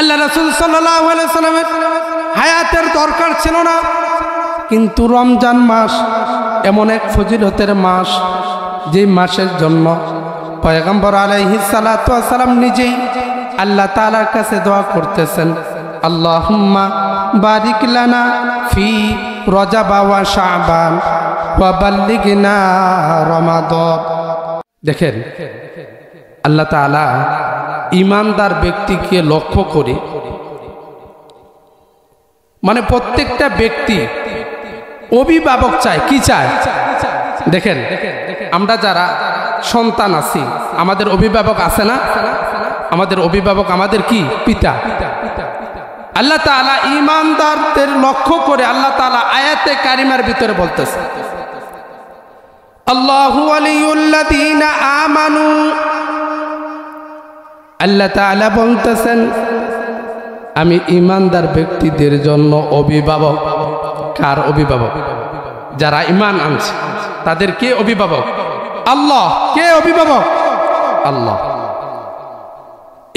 আল্লাহ রাসূল সাল্লাল্লাহু আলাইহি ওয়াসাল্লামের হায়াতের দরকার ছিল না, কিন্তু রমজান মাস এমন এক ফজিলতের মাস, যে মাসের জন্য পয়গম্বর আলাইহিস সালাতু ওয়াস সালাম নিজেই আল্লাহ তাআলার কাছে দোয়া করতেছেন, আল্লাহুম্মা বারিক লানা ফি রজব ওয়া শাবান ওয়া বাল্লিগনা রমাদান। দেখেন, আল্লাহ তাআলা ঈমানদার ব্যক্তিকে লক্ষ্য করে, মানে প্রত্যেকটা ব্যক্তি অভিভাবক চায়, কি চায়? দেখেন, আমরা যারা সন্তান আছি, আমাদের অভিভাবক আছে না? আমাদের অভিভাবক আমাদের কি? পিতা। আল্লাহ তাআলা ঈমানদারদের লক্ষ্য করে আল্লাহ তাআলা আয়াতে কারিমার ভিতরে বলতেছে, আল্লাহু ওয়ালিয়ুল্লাযীনা আমানু। আল্লাহ তাআলা বলতেছেন, আমি ঈমানদার ব্যক্তিদের জন্য অভিভাবক। কার অভিভাবক? যারা ঈমান আনছে তাদের কে অভিভাবক? আল্লাহ। কে অভিভাবক? আল্লাহ।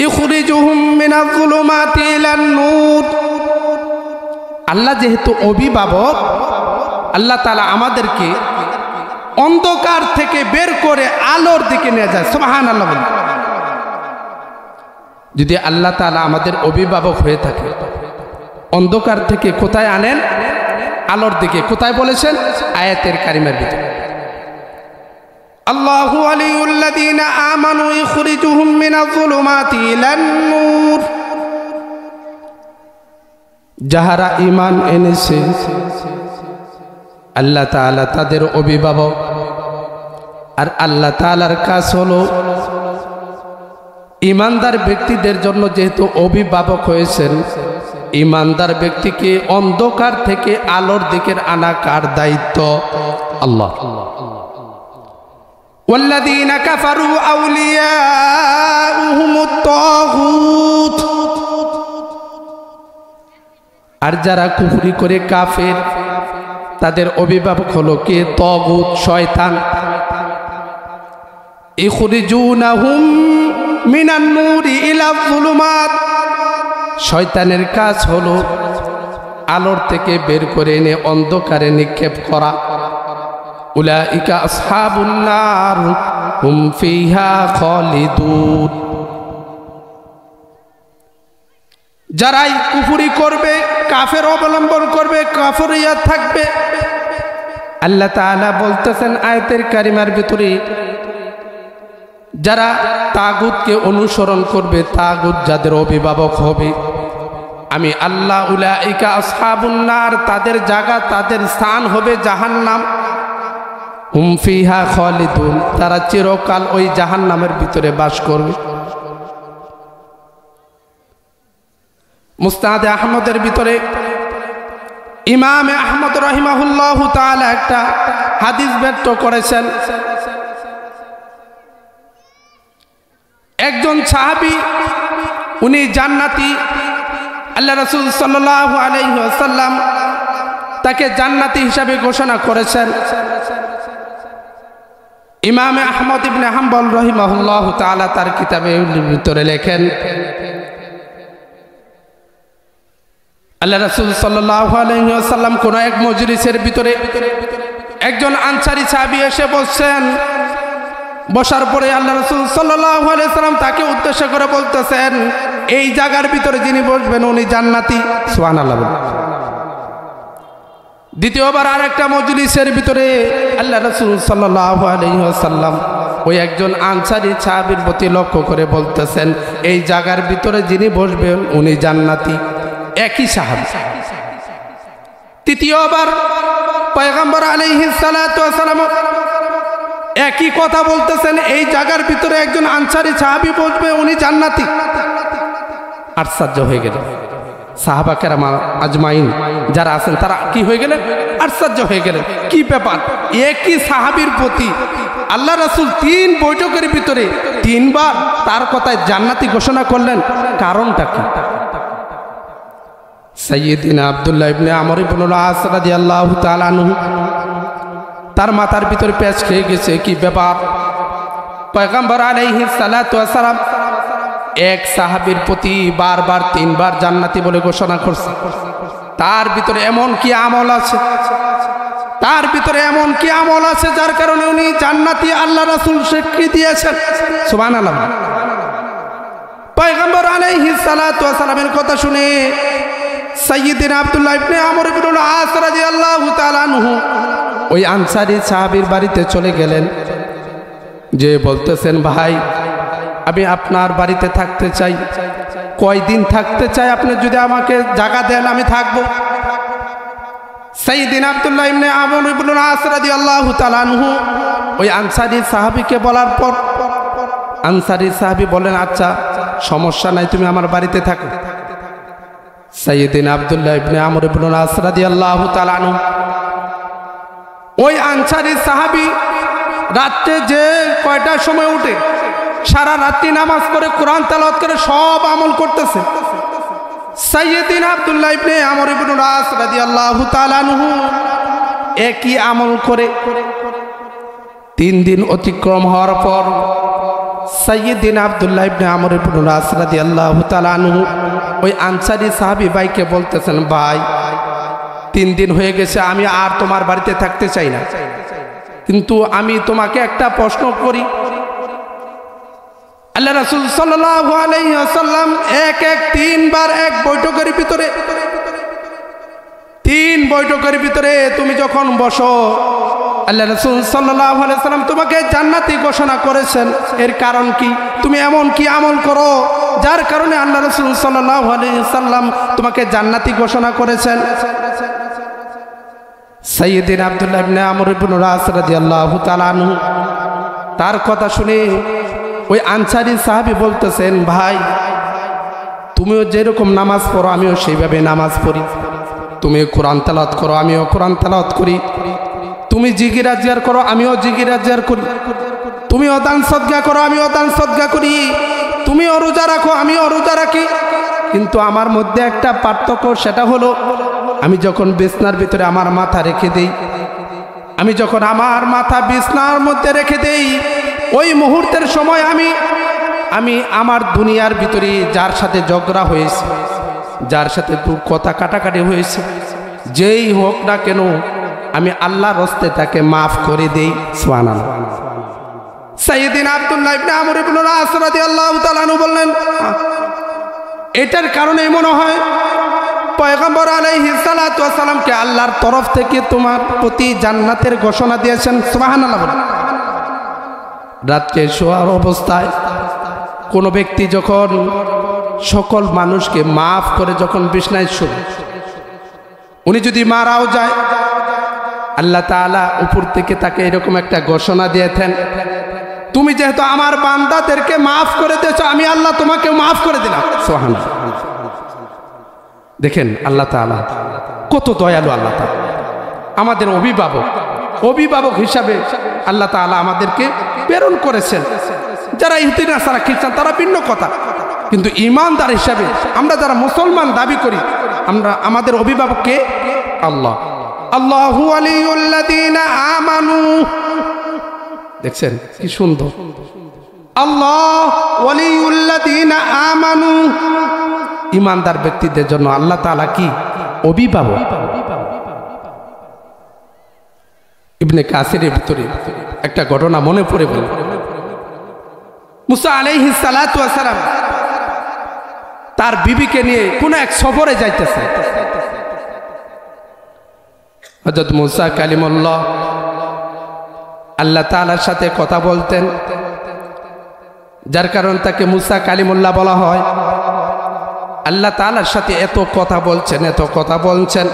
ইখরিজুহুম মিনাজ যুলুমাতি ইলান নূর। আল্লাহ যেহেতু অভিভাবক, আল্লাহ তাআলা আমাদেরকে অন্ধকার থেকে বের করে আলোর দিকে নিয়ে যায়। সুবহানাল্লাহ। যদি আল্লাহ তাআলা আমাদের অভিভাবক হয়ে থাকে, অন্ধকার থেকে কোথায় আনেন? আলোর দিকে। কোথায় বলেছেন? আয়াতের কারিমার ভিতরে, আল্লাহু ওয়ালিয়ুল্লাযীনা আমানু ইখরিজুহুম মিনাজ যুলুমাতি ইলান নূর। যাহারা ঈমান এনেছে, আল্লাহ তাআলা তাদের অভিভাবক। আর আল্লাহ তাআলার কাজ হলো ঈমানদার ব্যক্তিদের জন্য যেহেতু অভিভাবক হয়েছেন, ঈমানদার ব্যক্তিকে অন্ধকার থেকে আলোর দিকে আনা কার দায়িত্ব? আল্লাহ। ওয়াল্লাযীনা কাফারু আউলিয়াউহুমুত তাগুত। আর যারা কুফরি করে কাফের, তাদের অভিভাবক হলো কে? তাগুত, শয়তান। ইখরিজুনাহুম মিনান নূরি ইলাজ যুলুমাত। শয়তানের কাজ হলো আলোর থেকে বের করে এনে অন্ধকারে নিক্ষেপ করা। উলাইকা আসহাবুন নার হুম ফিহা খালিদুন। যারাই কুফরি করবে, কাফের অবলম্বন করবে, কাফরিয়া থাকবে, আল্লাহ তাআলা বলতেছেন আয়াতের কারিমার ভিতরে, যারা তাগুতকে অনুসরণ করবে, তাগুত যাদের অভিভাবক হবে, আমি আল্লাহ উলাইকা আসহাবুন নার, তাদের জায়গা, তাদের স্থান হবে জাহান্নাম। হুম ফিহা খালিদুন, তারা চিরকাল ওই জাহান্নামের ভিতরে বাস করবে। মুসনাদে আহমদের ভিতরে ইমাম আহমদ রাহিমাহুল্লাহু তাআলা একটা হাদিস ব্যক্ত করেছেন। একজন সাহাবী, উনি জান্নাতি। আল্লাহ রাসূল সাল্লাল্লাহু আলাইহি ওয়াসাল্লাম তাকে জান্নাতি হিসাবে ঘোষণা করেছেন। ইমাম আহমদ ইবনে হাম্বল রাহিমাহুল্লাহু তাআলা তার কিতাবের ভিতরে লেখেন, আল্লাহ রাসূল সাল্লাল্লাহু আলাইহি ওয়াসাল্লাম কোন এক মজলিসের ভিতরে একজন আনসারী সাহাবী এসে বসছেন। বসার পরে আল্লাহ রাসূল সাল্লাল্লাহু আলাইহি ওয়াসাল্লাম তাকে উদ্দেশ্য করে বলতেছেন, এই জায়গার ভিতরে যিনি বসবেন উনি জান্নাতি। সুবহানাল্লাহ। দ্বিতীয়বার আরেকটা মজলিসের ভিতরে আল্লাহ রাসূল সাল্লাল্লাহু আলাইহি ওয়াসাল্লাম ওই একজন আনসারী সাহাবীর প্রতি লক্ষ্য করে বলতেছেন, এই জায়গার ভিতরে যিনি বসবেন উনি জান্নাতি। একই সাহাবী। তৃতীয়বার পয়গম্বর আলাইহিস সালাতু ওয়াস সালাম একই কথা বলতেছেন, এই জায়গার ভিতরে একজন আনসারী সাহাবী বসবে, উনি জান্নাতি। আশ্চর্য হয়ে গেল সাহাবা কেরাম আজমাইন যারা আছেন, তারা কি হয়ে গেলেন? আশ্চর্য হয়ে গেলেন। কি ব্যাপার? একই সাহাবীর প্রতি আল্লাহ রাসূল 3 বৈঠকের ভিতরে 3 বার তার কথায় জান্নাতি ঘোষণা করলেন। কারণটা কি? সাইয়্যিদিনা আব্দুল্লাহ ইবনে আমর ইবনুল আস রাদিয়াল্লাহু তাআলা আনহু, তার মাথার ভিতরে পেঁচ খেয়ে গেছে। কি ব্যাপার? পয়গম্বর আলাইহিস সালাতু ওয়াস সালাম এক সাহাবীর প্রতি বারবার 3 বার জান্নাতি বলে ঘোষণা করছে। তার ভিতরে এমন কি আমল আছে, তার ভিতরে এমন কি আমল আছে যার কারণে উনি জান্নাতি আল্লাহ রাসূল স্বীকৃতি দিয়েছেন। সুবহানাল্লাহ। পয়গম্বর আলাইহিস সালাতু ওয়াস সালামের কথা শুনে সাইয়্যিদিনা আব্দুল্লাহ ইবনে আমর ইবনে আস রাদিয়াল্লাহু তাআলা আনহু ওই আনসারী সাহাবীর বাড়িতে চলে গেলেন, যে বলতেছেন ভাই আমি আপনার বাড়িতে থাকতে চাই, কয়দিন থাকতে চাই, আপনি যদি আমাকে জায়গা দেন আমি থাকবো। সাইয়্যিদিনা আব্দুল্লাহ ইবনে আমর ইবনে আস রাদিয়াল্লাহু তাআলা আনহু ওই আনসারী সাহাবীকে বলার পর আনসারী সাহাবী বলেন আচ্ছা সমস্যা নাই, তুমি আমার বাড়িতে থাকো। সাইয়্যিদিনা আব্দুল্লাহ ইবনে আমর ইবনে আস রাদিয়াল্লাহু তাআলা আনহু ওই আনসারী সাহাবী রাতে যে কয়টার সময় উঠে সারা রাত্রি নামাজ পড়ে কোরআন তেলাওয়াত করে সব আমল করতেছে। সাইয়্যিদিনা আব্দুল্লাহ ইবনে আমর ইবনে আস রাদিয়াল্লাহু তাআলা আনহু একই আমল করে 3 দিন অতিক্রম হওয়ার পর সাইয়্যিদিনা আব্দুল্লাহ ইবনে আমর ইবনে আস রাদিয়াল্লাহু তাআলা আনহু ওই আনসারী সাহাবী ভাইকে বলতেছেন ভাই 3 দিন হয়ে গেছে, আমি আর তোমার বাড়িতে থাকতে চাই না, কিন্তু আমি তোমাকে একটা প্রশ্ন করি। আল্লাহ রাসূল সাল্লাল্লাহু আলাইহি ওয়াসাল্লাম এক 3 বার এক বৈঠকের ভিতরে 3 বৈঠকের ভিতরে তুমি যখন বসো আল্লাহ রাসূল সাল্লাল্লাহু আলাইহি ওয়াসাল্লাম তোমাকে জান্নাতি ঘোষণা করেছেন। এর কারণ কি? তুমি এমন কি আমল করো যার কারণে আল্লাহ রাসূল সাল্লাল্লাহু আলাইহি ওয়াসাল্লাম তোমাকে জান্নাতি ঘোষণা করেছেন? সাইয়্যিদিনা আব্দুল্লাহ ইবনে আমর ইবনে আস রাদিয়াল্লাহু তাআলা আনহু তার কথা শুনে ওই আনসারী সাহাবী বলতেছেন ভাই তুমিও যেরকম নামাজ পড়ো আমিও সেইভাবে নামাজ পড়ি, তুমি কোরআন তেলাওয়াত করো আমিও কোরআন তেলাওয়াত করি, তুমি জিকির আজকার করো আমিও জিকির আজকার করি, তুমিও দান সদকা করো আমিও দান সদকা করি, তুমিও রোজা রাখো আমিও রোজা রাখি, কিন্তু আমার মধ্যে একটা পার্থক্য, সেটা হলো আমি যখন বিছনার ভিতরে আমার মাথা রেখে দেই, আমি যখন আমার মাথা বিছনার মধ্যে রেখে দেই ওই মুহূর্তের সময় আমি আমার দুনিয়ার ভিতরে যার সাথে ঝগড়া হয়েছে, যার সাথে কথা কাটাকাটি হয়েছে, যেই হোক না কেন আমি আল্লাহর হস্তে তাকে মাফ করে দেই। সুবহানাল্লাহ। সাইয়্যিদিনা আব্দুল্লাহ ইবনে আমর ইবনে আস রাদিয়াল্লাহু তাআলা আনহু বললেন এটার কারণে মনে হয় পয়গম্বর আলাইহিস সালাতু ওয়াস সালামকে আল্লাহর তরফ থেকে তোমার প্রতি জান্নাতের ঘোষণা দিয়েছেন। সুবহানাল্লাহ। রাতে শোয়ার অবস্থায় কোনো ব্যক্তি যখন সকল মানুষকে মাফ করে যখন বিছনায় শোয়, উনি যদি মারাও যায় আল্লাহ তাআলা উপর থেকে তাকে এরকম একটা ঘোষণা দিয়েছেন তুমি যেহেতু আমার বান্দাদেরকে মাফ করে দিয়েছো আমি আল্লাহ তোমাকে মাফ করে দিলাম। সুবহানাল্লাহ। দেখেন আল্লাহ তাআলা কত দয়ালু। আল্লাহ তাআলা আমাদের অভিভাবক হিসাবে আল্লাহ তাআলা আমাদেরকে প্রেরণ করেছেন। যারা ইহুদি নাসারা খ্রিস্টান তারা ভিন্ন কথা, কিন্তু ঈমানদার হিসাবে আমরা যারা মুসলমান দাবি করি আমাদের অভিভাবককে আল্লাহ। আল্লাহু ওয়ালিউল্লাযীনা আমানু, দেখছেন কি সুন্দর, আল্লাহ ওয়ালিউল্লাযীনা আমানু, ঈমানদার ব্যক্তিদের জন্য আল্লাহ তাআলা কি অভিভাবক। ইবনে কাসিরের ভিতরে একটা ঘটনা মনে পড়ে বলে, মুসা আলাইহিস সালাতু ওয়াস সালাম তার বিবিকে নিয়ে কোন এক সফরে যাইতেছে। হযরত মুসা কালিমুল্লাহ আল্লাহ তাআলার সাথে কথা বলতেন, যার কারণে তাকে মুসা কালিমুল্লাহ বলা হয়। আল্লাহ তাআলার সাথে এত কথা বলছেন।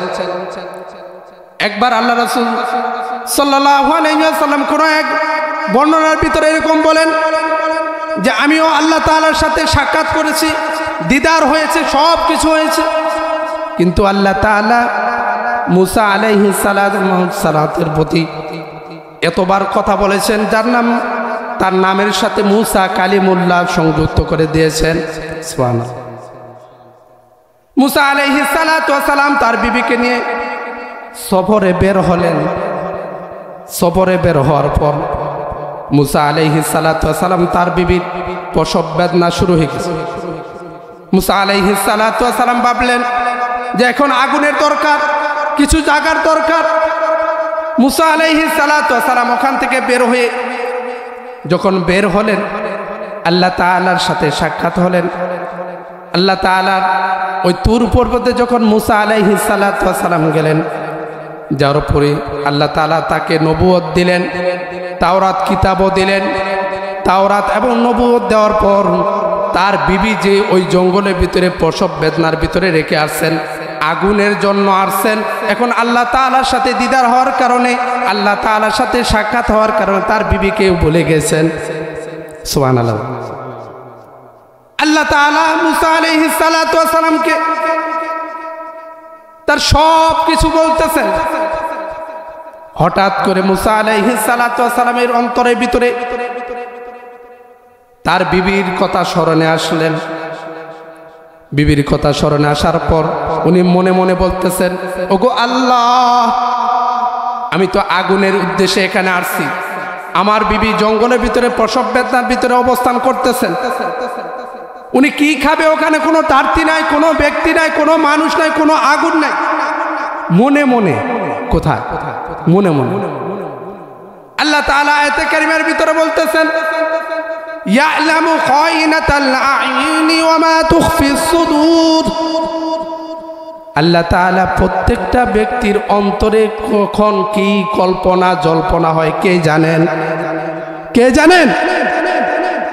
একবার আল্লাহ রাসূল সাল্লাল্লাহু আলাইহি ওয়াসাল্লাম কোন এক বর্ণনার ভিতরে এরকম বলেন যে আমিও আল্লাহ তাআলার সাথে সাক্ষাৎ করেছি, দিদার হয়েছে, সব কিছু হয়েছে, কিন্তু আল্লাহ তাআলা মুসা আলাইহিস সালাতের প্রতি এতবার কথা বলেছেন তার নামের সাথে মুসা কালিমুল্লাহ সংযুক্ত করে দিয়েছেন। সুবহানাল্লাহ। মুসা আলাইহিস সালাম তার বিবিকে নিয়ে সফরে বের হলেন। সফরে বের হওয়ার পর মুসা আলাইহিস সালাতু ওয়াস সালাম তার বিবির প্রসব বেদনা শুরু হয়ে গেছে। মুসা আলাইহিস সালাতু ওয়াস সালাম ভাবলেন যে এখন আগুনের দরকার, কিছু জায়গার দরকার। মুসা আলাইহিস সালাতু ওয়াস সালাম ওখান থেকে বের হয়ে যখন বের হলেন, আল্লাহ তাআলার সাথে সাক্ষাৎ হলেন। আল্লাহ তাআলার ওই তুর পর্বতে যখন মুসা আলাইহিস সালাতু ওয়াস সালাম গেলেন, যার উপরে আল্লাহ তাআলা তাকে নবুয়ত দিলেন, তাওরাত কিতাবও দিলেন। তাওরাত এবং নবুয়ত দেওয়ার পর তার বিবি যে ওই জঙ্গলের ভিতরে প্রসব বেদনার ভিতরে রেখে আসছেন, আগুনের জন্য আসছেন। এখন আল্লাহ তাআলার সাথে দিদার হওয়ার কারণে, আল্লাহ তাআলার সাথে সাক্ষাৎ হওয়ার কারণে তার বিবিকেও ভুলে গেছেন। সুবহানাল্লাহ। আল্লাহ তাআলা মুসা আলাইহিস সালাতু ওয়াস সালামকে তার সব কিছু বলতেছেন। হঠাৎ করে মুসা আলাইহিস সালাতু ওয়াস সালামের অন্তরের ভিতরে তার বিবির কথা স্মরণে আসলেন। বিবির কথা স্মরণে আসার পর উনি মনে মনে বলতেছেন, ওগো আল্লাহ, আমি তো আগুনের উদ্দেশ্যে এখানে আসছি, আমার বিবি জঙ্গলের ভিতরে প্রসব বেদনার ভিতরে অবস্থান করতেছেন। উনি কি খাবে? ওখানে কোনো তার্তি নাই, কোনো ব্যক্তি নাই, কোনো মানুষ নাই, কোনো আগুন নাই। মনে মনে কোথায়? মনে মনে। আল্লাহ তাআলা আয়াতে কারিমার ভিতরে বলতেছেন, ইয়ালামু খায়িনাতাল আ'ইনি ওয়া মা তুখফিস সুদূর। আল্লাহ তাআলা প্রত্যেকটা ব্যক্তির অন্তরে কখন কি কল্পনা জল্পনা হয় কে জানেন? কে জানেন?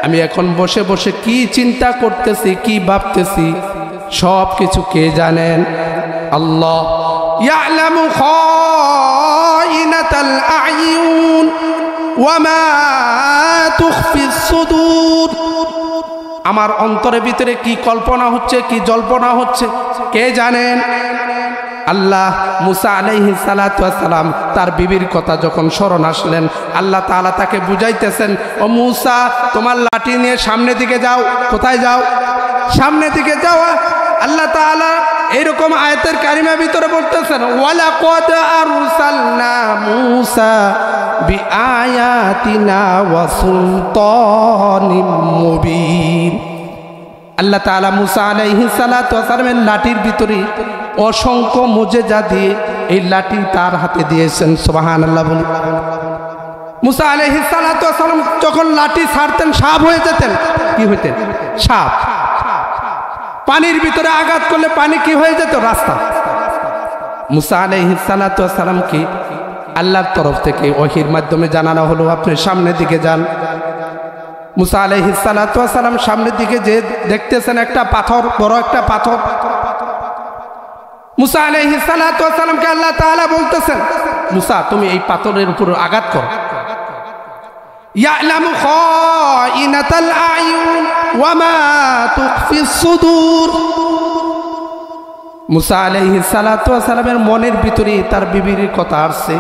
আমি এখন বসে বসে কি চিন্তা করতেছি, কি ভাবতেছি, সব কিছু কে জানেন? আল্লাহ। ইয়ালামু খায়িনাতাল আ'ইউন ওয়া মা তুখফিস সুদূর। আমার অন্তরের ভিতরে কি কল্পনা হচ্ছে, কি জল্পনা হচ্ছে, কে জানেন? আল্লাহ মুসা আলাইহিস সালাতু ওয়াস সালাম তার বিবির কথা যখন স্মরণ আসলেন, আল্লাহ তাআলা তাকে বুঝাইতেছেন, ও মুসা, তোমার লাঠি নিয়ে সামনের দিকে যাও। কোথায় যাও? সামনের দিকে যাও। আল্লাহ তাআলা এরকম আয়াতের কারিমার ভিতরে বলতেছেন, ওয়ালাকাদ আরসালনা মুসা বিআয়াতিনা ওয়া সুলতানিম মুবিন। আল্লাহ তাআলা মুসা আলাইহিস সালাতু ওয়াস সালামের লাঠির ভিতরে অসংখ্য মুজিজা দিয়ে এই লাঠি তার হাতে দিয়েছেন। সুবহানাল্লাহ বলি। মুসা আলাইহিস সালাতু ওয়াস সালাম যখন লাঠি ছাড়তেন সাপ হয়ে যেতেন। কি হইতেন? সাপ। পানির ভিতরে আঘাত করলে পানি কি হয়ে যেত? রাস্তা। মুসা আলাইহিস সালাতু ওয়াস সালামকে আল্লাহর তরফ থেকে ওহীর মাধ্যমে জানানো হলো, আপনি সামনের দিকে যান। মুসা আলাইহিস সালাতু ওয়াস সালাম সামনের দিকে যে দেখতেছেন একটা পাথর, বড় একটা পাথর। মুসা আলাইহিস সালাতু ওয়াস সালামকে আল্লাহ তাআলা বলতেছেন, মুসা, তুমি এই পাথরের উপর আঘাত করো। ইয়ালামু খায়িনাতাল আ'ইউন ওয়া মা তুখফিস সুদূর। মুসা আলাইহিস সালাতু ওয়াস সালামের মনের ভিতরে তার বিবির কথা আসছে,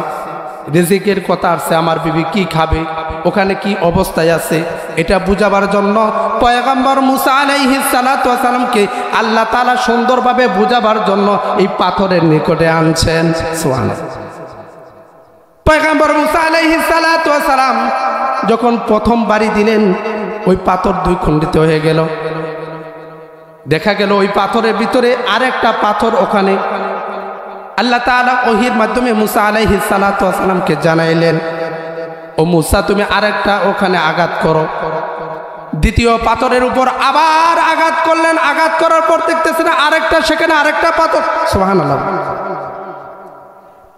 রিজিকের কথা আসছে, আমার বিবি কি খাবে, ওখানে কি অবস্থায় আছে, এটা বুঝাবার জন্য পয়গম্বর মুসা আলাইহিস সালাতু ওয়াস সালামকে আল্লাহ তাআলা সুন্দরভাবে বুঝাবার জন্য এই পাথরের নিকটে আনছেন। সুবহানাল্লাহ। পয়গম্বর মুসা আলাইহিস সালাতু ওয়াস সালাম যখন প্রথম বাড়ি দিলেন, ওই পাথর দুই খণ্ডিত হয়ে গেল। দেখা গেল ওই পাথরের ভিতরে আরেকটা পাথর ওখানে। আল্লাহ তাআলা ওহীর মাধ্যমে মুসা আলাইহিস সালাতু ওয়াস সালামকে জানাইলেন, ও মুসা, তুমি আরেকটা ওখানে আঘাত করো। দ্বিতীয় পাথরের উপর আবার আঘাত করলেন। আঘাত করার পর দেখতেছেন আরেকটা, সেখানে আরেকটা পাথর। সুবহানাল্লাহ।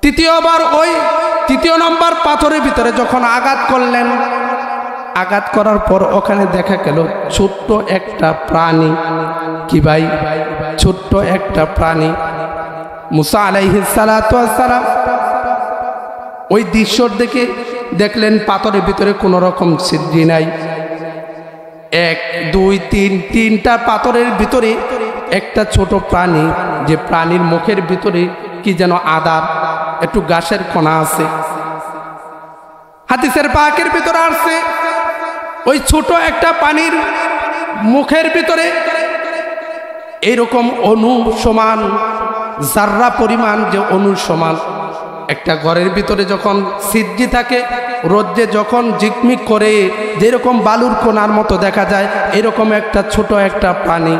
তৃতীয়বার ওই তৃতীয় নম্বর পাথরের ভিতরে যখন আঘাত করলেন, আঘাত করার পর ওখানে দেখা গেল ছোট্ট একটা প্রাণী। কি ভাই? ছোট্ট একটা প্রাণী। মুসা আলাইহিস সালাতু ওয়াস সালাম ওই দৃশ্যর দেখে দেখলেন পাথরের ভিতরে কোনো রকম ছিদ্রি নাই। এক, দুই, তিন, তিনটা পাথরের ভিতরে একটা ছোট প্রাণী, যে প্রাণীর মুখের ভিতরে কি যেন আদার, একটু ঘাসের কণা আছে। হাদিসের পাকের ভিতরে আসছে ওই ছোট একটা পানির মুখের ভিতরে এরকম অনু সমান, জাররা পরিমাণ যে অনু সমান একটা ঘরের ভিতরে যখন সিদ্ধি থাকে, রোদ্রে যখন ঝিকমিক করে যেরকম বালুর কোনার মতো দেখা যায়, এরকম একটা ছোট একটা প্রাণী,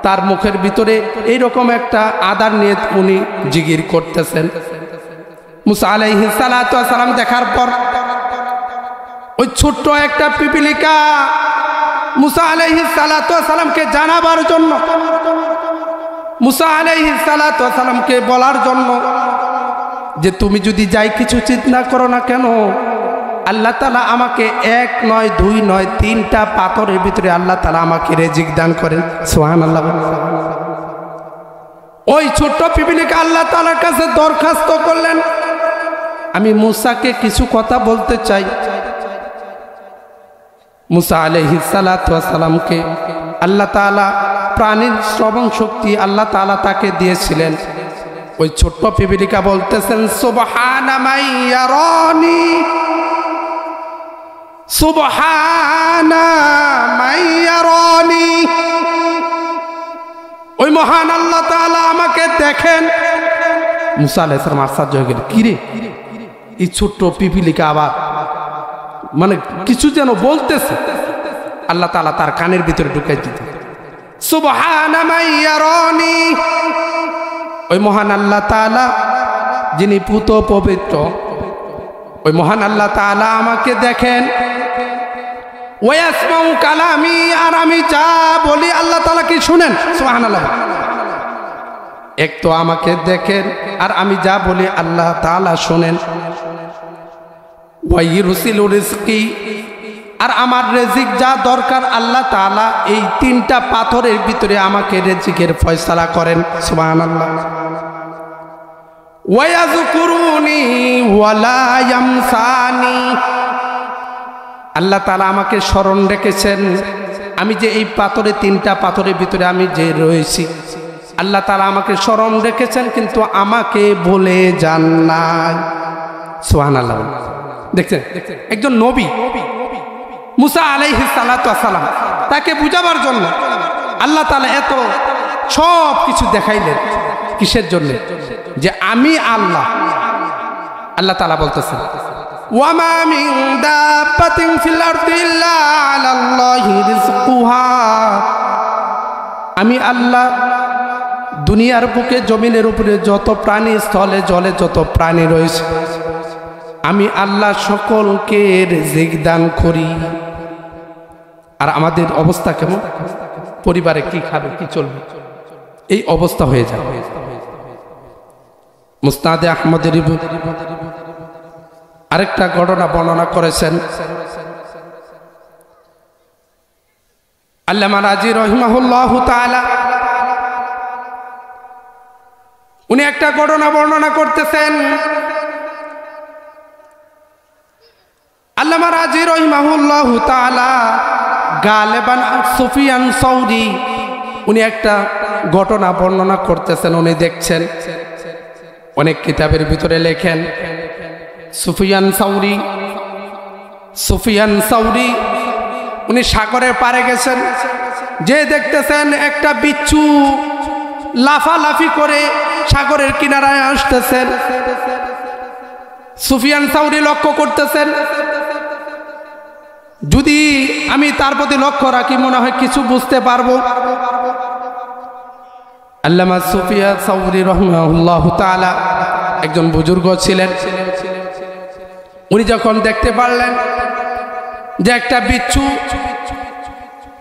তার মুখের ভিতরে এইরকম একটা আদার নিয়ে উনি জিগির করতেছেন। মুসা আলাইহিস সালাতু ওয়াস সালাম দেখার পর ওই ছোট্ট একটা পিপিলিকা মুসা আলাইহিস সালাতু ওয়াস সালামকে জানাবার জন্য, মুসা আলাইহিস সালাতু ওয়াস সালামকে বলার জন্য যে তুমি যদি যাই কিছু চিন্তা করো না কেন, আল্লাহ তাআলা আমাকে এক নয় দুই নয় তিনটা পাথরের ভিতরে আল্লাহ তাআলা আমাকে রিজিক দান করেন। সুবহানাল্লাহ। ওই ছোট্ট পিপিলিকা আল্লাহ তাআলার কাছে দরখাস্ত করলেন, আমি মুসাকে কিছু কথা বলতে চাই। মুসা আলাইহিস সালাতু ওয়াস সালামকে আল্লাহ তাআলা প্রাণীর শ্রবণ শক্তি আল্লাহ তাআলা তাকে দিয়েছিলেন। ওই ছোট্ট পিপিলিকা বলতেছেন, সুবহানা মাইয়ারানি, সুবহানা মাইয়ারানি, ওই মহান আল্লাহ তাআলা আমাকে দেখেন। মুসা আলাইহিস সালাম আশ্চর্য হয়ে গেলেন, কি রে এই ছোট্ট পিপিলিকা আবার মানে কিছু যেন বলতেছে। আল্লাহ তাআলা তার কানের ভিতরে ঢুকাই দিতে, সুবহানা মাইয়ারানি, ওই মহান আল্লাহ তাআলা যিনি পুত পবিত্র, ওই মহান আল্লাহ তাআলা আমাকে দেখেন। ওয়াসমাউ কালামি, আর আমি যা বলি আল্লাহ তাআলা কি শুনেন। সুবহানাল্লাহ। এক তো আমাকে দেখেন আর আমি যা বলি আল্লাহ তাআলা শুনেন। ওয়াইরুসিলু রিজকি, আর আমার রিজিক যা দরকার আল্লাহ তাআলা এই তিনটা পাথরের ভিতরে আমাকে রিজিকের ফয়সালা করেন। সুবহানাল্লাহ। ওয়ায়াযকুরুনি ওয়ালা ইয়ামসানি, আল্লাহ তাআলা আমাকে স্মরণ রেখেছেন। আমি যে এই পাথরে তিনটা পাথরের ভিতরে আমি যে রয়েছি, আল্লাহ তাআলা আমাকে স্মরণ রেখেছেন কিন্তু আমাকে বলে যান নাই। সুবহানাল্লাহ। দেখছেন, একজন নবী মুসা আলাইহিস সালাতু ওয়াস সালাম, তাকে বুঝাবার জন্য আল্লাহ তাআলা এত সব কিছু দেখাইলেন। কিসের জন্য? যে আমি আল্লাহ। আল্লাহ তাআলা বলতেছেন, ওয়ামা মিন দাব্বাতিন ফিল আরদি ইল্লা আলাল্লাহি রিজকুহা, আমি আল্লাহ দুনিয়ার বুকে জমিনের উপরে যত প্রাণী, স্থলে জলে যত প্রাণী রয়েছে, আমি আল্লাহ সকলকে রিজিক দান করি। আর আমাদের অবস্থা কেমন? পরিবারে কি খাবে, কি চলবে, এই অবস্থা হয়ে যায়। মুসনাদে আহমদের আরেকটা ঘটনা বর্ণনা করেছেন আল্লামা রাজি রাহিমাহুল্লাহু তাআলা। উনি একটা ঘটনা বর্ণনা করতেছেন। আল্লামা রাজি রাহিমাহুল্লাহু তাআলা গালেবান সুফিয়ান সাউরি, উনি একটা ঘটনা বর্ণনা করতেছেন। উনি দেখছেন, অনেক কিতাবের ভিতরে লেখেন সুফিয়ান সাউরি উনি সাগরের পাড়ে গেছেন, যে দেখতেছেন একটা বিচ্ছু লাফালাফি করে সাগরের কিনারায় আসতেছেন। সুফিয়ান সাউরি লক্ষ্য করতেছেন, যদি আমি তার প্রতি লক্ষ্য রাখি মনে হয় কিছু বুঝতে পারবো। আল্লামা সুফিয়ান সাউরি রাহিমাহুল্লাহু তাআলা একজন বুজুর্গ ছিলেন। উনি যখন দেখতে পারলেন যে একটা বিচ্ছু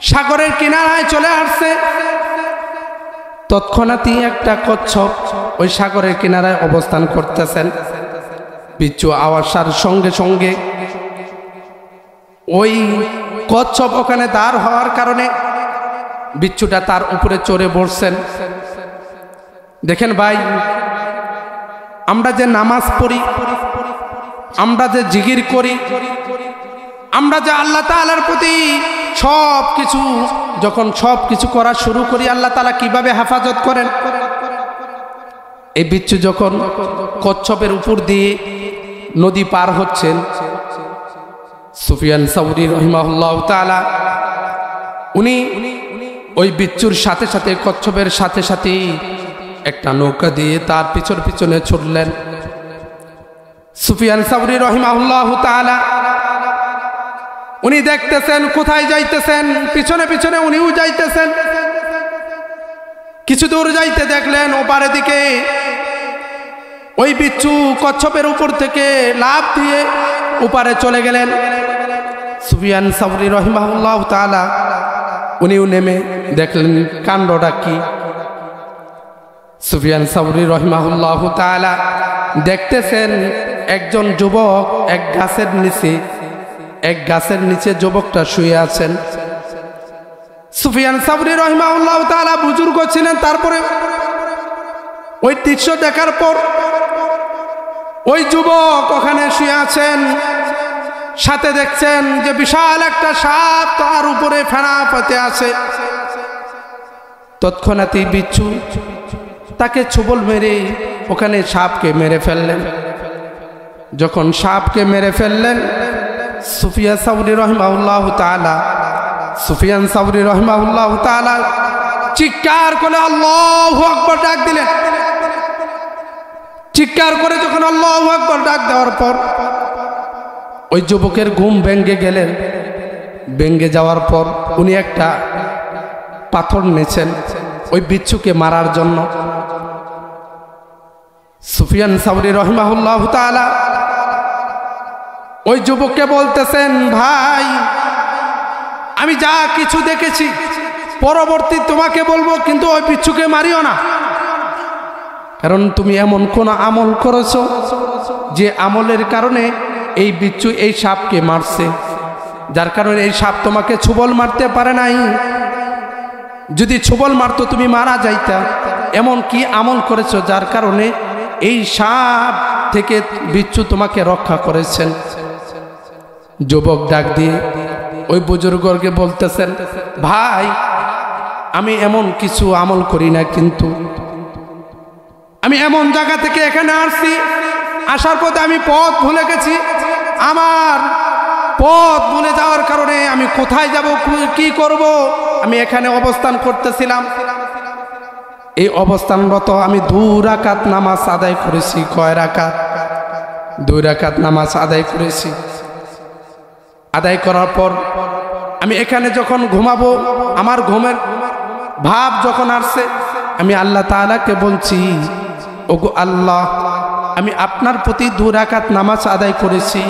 সাগরের কিনারায় চলে আসছে, তৎক্ষণাৎই একটা কচ্ছপ ওই সাগরের কিনারায় অবস্থান করতেছেন। বিচ্ছু আওয়াজের সঙ্গে সঙ্গে ওই কচ্ছপ ওখানে দাঁড় হওয়ার কারণে বিচ্ছুটা তার উপরে চড়ে বসছেন। দেখেন ভাই, আমরা যে নামাজ পড়ি, আমরা যে জিকির করি, আমরা যে আল্লাহ তাআলার প্রতি সব কিছু যখন সব কিছু করা শুরু করি, আল্লাহ তাআলা কিভাবে হেফাজত করেন। এই বিচ্ছু যখন কচ্ছপের উপর দিয়ে নদী পার হচ্ছেন, সুফিয়ান সাউরি রাহিমাহুল্লাহু তাআলা উনি ওই বিচ্ছুর সাথে সাথে কচ্ছপের সাথে সাথে একটা নৌকা দিয়ে তার পিছনে ছুটলেন। সুফিয়ান সাউরি রাহিমাহুল্লাহু তাআলা উনি দেখতেছেন কোথায় যাইতেছেন, পিছনে পিছনে উনিও যাইতেছেন। কিছু দূর যাইতে দেখলেন ওপারের দিকে ওই বিচ্ছু কচ্ছপের উপর থেকে লাফ দিয়ে ওপারে চলে গেলেন। সুফিয়ান সাউরি রাহিমাহুল্লাহু তাআলা উনিও নেমে দেখলেন কাণ্ডটা কি। সুফিয়ান সাউরি রাহিমাহুল্লাহু তাআলা দেখতেছেন একজন যুবক এক গাছের নিচে যুবকটা শুয়ে আছেন। সুফিয়ান সাউরি রাহিমাহুল্লাহু তাআলা বুজুর্গ ছিলেন, তারপরে ওই দৃশ্য দেখার পর ওই যুবক ওখানে শুয়ে আছেন, সাথে দেখছেন যে বিশাল একটা সাপ তার উপরে ফেনা পেতে আছে। তৎক্ষণাৎই বিচ্ছু তাকে ছোবল মেরে ওখানে সাপকে মেরে ফেললেন। যখন সাপকে মেরে ফেললেন, সুফিয়ান সাউরি রাহিমাহুল্লাহু তাআলা চিৎকার করে আল্লাহু আকবার ডাক দিলেন। চিৎকার করে যখন আল্লাহু আকবার ডাক দেওয়ার পর ওই যুবকের ঘুম ভেঙে গেলেন। ভেঙে যাওয়ার পর উনি একটা পাথর নিয়েছেন ওই বিচ্ছুকে মারার জন্য। সুফিয়ান সাউরি রাহিমাহুল্লাহু তাআলা ওই যুবককে বলতেছেন, ভাই আমি যা কিছু দেখেছি পরবর্তী তোমাকে বলবো, কিন্তু ওই বিচ্ছুকে মারিও না, কারণ তুমি এমন কোন আমল করেছো যে আমলের কারণে এই বিচ্ছু এই সাপকে মারছে, যার কারণে এই সাপ তোমাকে ছোবল মারতে পারে নাই। যদি ছোবল মারতো তুমি মারা যাইতা। এমন কি আমল করেছো যার কারণে এই সাপ থেকে বিচ্ছু তোমাকে রক্ষা করেছেন। যুবক ডাক দিয়ে ওই বুজুর্গকে বলতেছেন, ভাই আমি এমন কিছু আমল করি না, কিন্তু আমি এমন জায়গা থেকে এখানে আসছি, আসার পথে আমি পথ ভুলে গেছি। আমার পথ ভুলে যাওয়ার কারণে আমি কোথায় যাব, কি করব, আমি এখানে অবস্থান করতেছিলাম। এই অবস্থানরত আমি 2 রাকাত নামাজ আদায় করেছি। কয় রাকাত? 2 রাকাত নামাজ আদায় করেছি। আদায় করার পর আমি এখানে যখন ঘুমাবো, আমার ঘুমের ভাব যখন আসছে, আমি আল্লাহ তাআলাকে বলছি, ওগো আল্লাহ, আমি আপনার প্রতি 2 রাকাত নামাজ আদায় করেছি,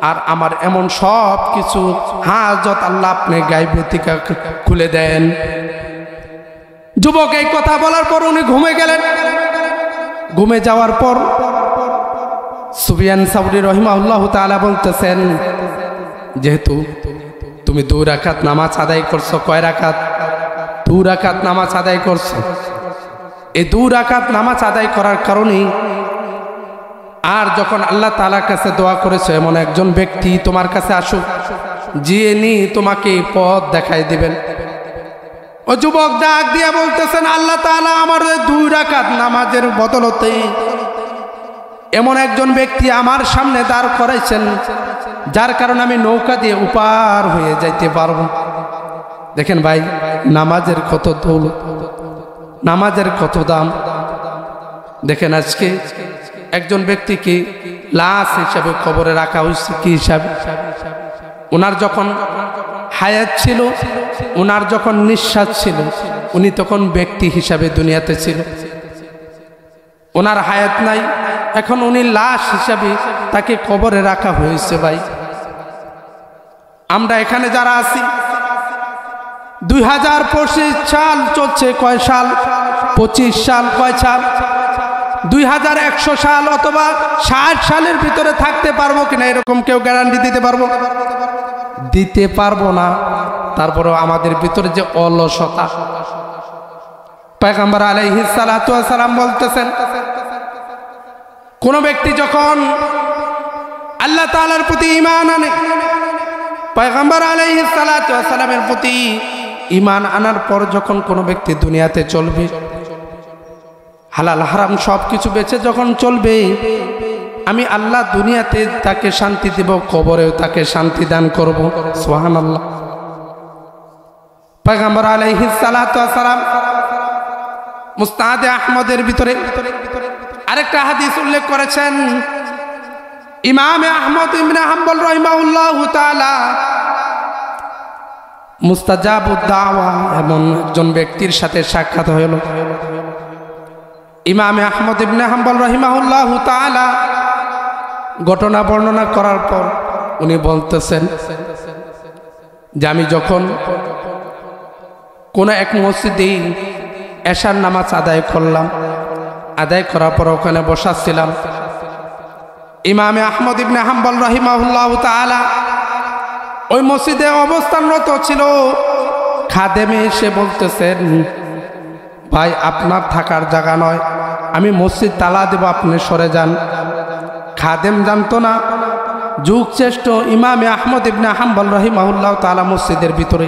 আর আমার এমন সব কিছু হাজত আল্লাহ আপনি গায়বে থেকে খুলে দেন। যুবক এই কথা বলার পর উনি ঘুমে গেলেন। ঘুমে যাওয়ার পর সুফিয়ান সাউরি রাহিমাহুল্লাহু তাআলা বলতেছেন, যেহেতু তুমি 2 রাকাত নামাজ আদায় করছো, কয় রাকাত? 2 রাকাত নামাজ আদায় করছো। এই 2 রাকাত নামাজ আদায় করার কারণে আর যখন আল্লাহ তাআলার কাছে দোয়া করেছো, এমন একজন ব্যক্তি তোমার কাছে আসুক, যিনি তোমাকে পথ দেখাই দিবেন। ও যুবক ডাক দিয়ে বলতেছেন, আল্লাহ তাআলা আমার 2 রাকাত নামাজের বদলতে এমন একজন ব্যক্তি আমার সামনে দাঁড় করাইছেন, যার কারণে আমি নৌকা দিয়ে উপার হয়ে যাইতে পারবো। দেখেন ভাই, নামাজের কত দৌলত, নামাজের কত দাম। দেখেন আজকে একজন ব্যক্তিকে লাশ হিসাবে কবরে রাখা হয়েছে। কি হিসাবে? ওনার যখন হায়াত ছিল, ওনার যখন নিঃশ্বাস ছিল, উনি তখন ব্যক্তি হিসাবে দুনিয়াতে ছিল। ওনার হায়াত নাই, এখন উনি লাশ হিসাবে তাকে কবরে রাখা হয়েছে। ভাই, আমরা এখানে যারা আছি, 2025 সাল চলছে, কয় সাল? 25 সাল, কয় সাল? 2100 সাল অথবা 60 সালের ভিতরে থাকতে পারবো কিনা, এরকম কেউ গ্যারান্টি দিতে পারবো? দিতে পারবো না। তারপরেও আমাদের ভিতরে যে অলসতা, পয়গম্বর আলাইহিস সালাতু ওয়াস সালাম বলতেছেন, কোন ব্যক্তি যখন আল্লাহ তাআলার প্রতি ঈমান আনে, পয়গম্বর আলাইহিস সালাতু ওয়াস সালামের প্রতি ঈমান আনার পর যখন কোনো ব্যক্তি দুনিয়াতে চলবে, হালাল হারাম সব কিছু বেঁচে যখন চলবে, আমি আল্লাহ দুনিয়াতে তাকে শান্তি দেব, কবরেও তাকে শান্তি দান করব। সুবহানাল্লাহ। পয়গম্বর আলাইহিস সালাতু ওয়াস সালাম মুসনাদে আহমদের ভিতরে আরেকটা হাদিস উল্লেখ করেছেন, ইমাম আহমদ ইবনে হাম্বল রাহিমাহুল্লাহু তাআলা মুস্তাজাবুদ দাওয়া এমন একজন ব্যক্তির সাথে সাক্ষাৎ হলো। ইমাম আহমদ ইবনে হাম্বল রাহিমাহুল্লাহু তাআলা ঘটনা বর্ণনা করার পর উনি বলতেছেন যে আমি যখন কোন এক মসজিদে এশার নামাজ আদায় করলাম, আদায় করার পর ওখানে বসাচ্ছিলাম, ইমাম আহমদ ইবনে হাম্বল রাহিমাহুল্লাহু তাআলা ওই মসজিদে অবস্থানরত ছিল। খাদেমে এসে বলতেছেন, ভাই আপনার থাকার জায়গা নয়, আমি মসজিদ তালা দেব, আপনি সরে যান। খাদেম জানতো না যুগ শ্রেষ্ঠ ইমাম আহমদ ইবনে হাম্বল রাহিমাহুল্লাহু তাআলা মসজিদের ভিতরে।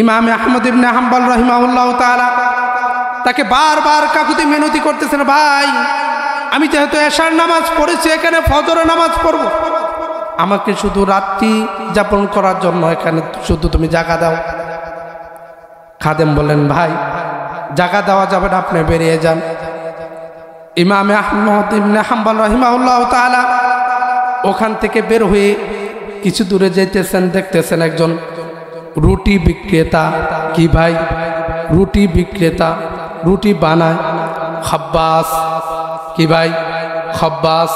ইমাম আহমদ ইবনে হাম্বল রাহিমাহুল্লাহু তাআলা তাকে বারবার কাকুতি মিনতি করতেছেন, ভাই আমি যেহেতু এশার নামাজ পড়েছি, এখানে ফজরের নামাজ পড়ব, আমাকে শুধু রাত্রি যাপন করার জন্য এখানে শুধু তুমি জায়গা দাও। খাদেম বললেন, ভাই জায়গা দেওয়া যাবে না, আপনি বেরিয়ে যান। ইমাম আহমদ ইবনে হাম্বল রাহিমাহুল্লাহু তাআলা ওখান থেকে বের হয়ে কিছু দূরে যেতেছেন, দেখতেছেন একজন রুটি বিক্রেতা। কি ভাই? রুটি বিক্রেতা, রুটি বানায়, খাব্বাস। কি ভাই? খাব্বাস।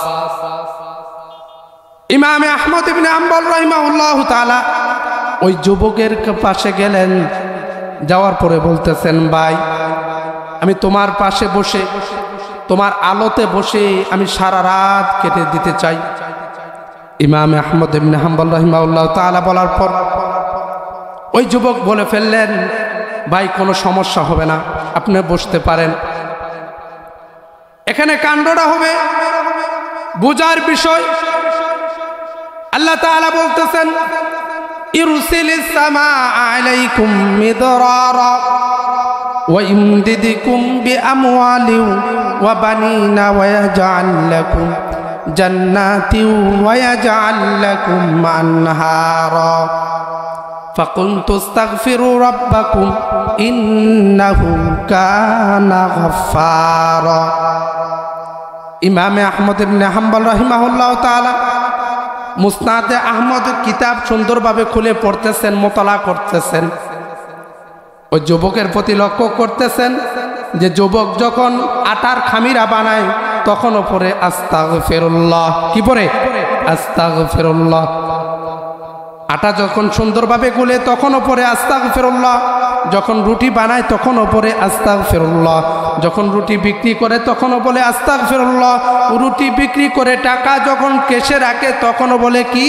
ইমাম আহমদ ইবনে হাম্বল রাহিমাহুল্লাহু তাআলা ওই যুবকের পাশে গেলেন, যাওয়ার পরে বলতেছেন, ভাই আমি তোমার পাশে বসে, তোমার আলোতে বসে আমি সারা রাত কেটে দিতে চাই। ইমাম আহমদ ইবনে হাম্বল রাহিমাহুল্লাহু তাআলা বলার পর ওই যুবক বলে ফেললেন, ভাই কোনো সমস্যা হবে না, আপনি বসতে পারেন। এখানে কাণ্ডটা হবে বুঝার বিষয়। আল্লাহ তাআলা বলতেছেন, ইরসিলিস সামাআ আলাইকুম মিদরারা ওয়া ইমদিদকুম বিআমওয়ালিন ওয়া বানিনা ওয়া ইয়াজআল লাকুম জান্নাতিন ওয়া ইয়াজআল লাকুম আনহারা ফাকুলতু আস্তাগফিরু রাব্বাকুম ইন্নাহু কানা গাফফারা। ইমাম আহমদ ইবনে হাম্বল রাহিমাহুল্লাহু তাআলা মুসনাদে আহমদ কিতাব সুন্দরভাবে খুলে পড়তেছেন, মোতালা করতেছেন। ওই যুবকের প্রতি লক্ষ্য করতেছেন যে যুবক যখন আটার খামিরা বানায় তখন ওপরে আস্তাগফিরুল্লাহ, কি পড়ে? আস্তাগফিরুল্লাহ। আটা যখন সুন্দরভাবে গুলে তখন ওপরে আস্তাগফিরুল্লাহ, যখন রুটি বানায় তখন ওপরে আস্তাগফিরুল্লাহ, যখন রুটি বিক্রি করে তখনও বলে আস্তাগফিরুল্লাহ, রুটি বিক্রি করে টাকা যখন কেশে রাখে তখনও বলে কি?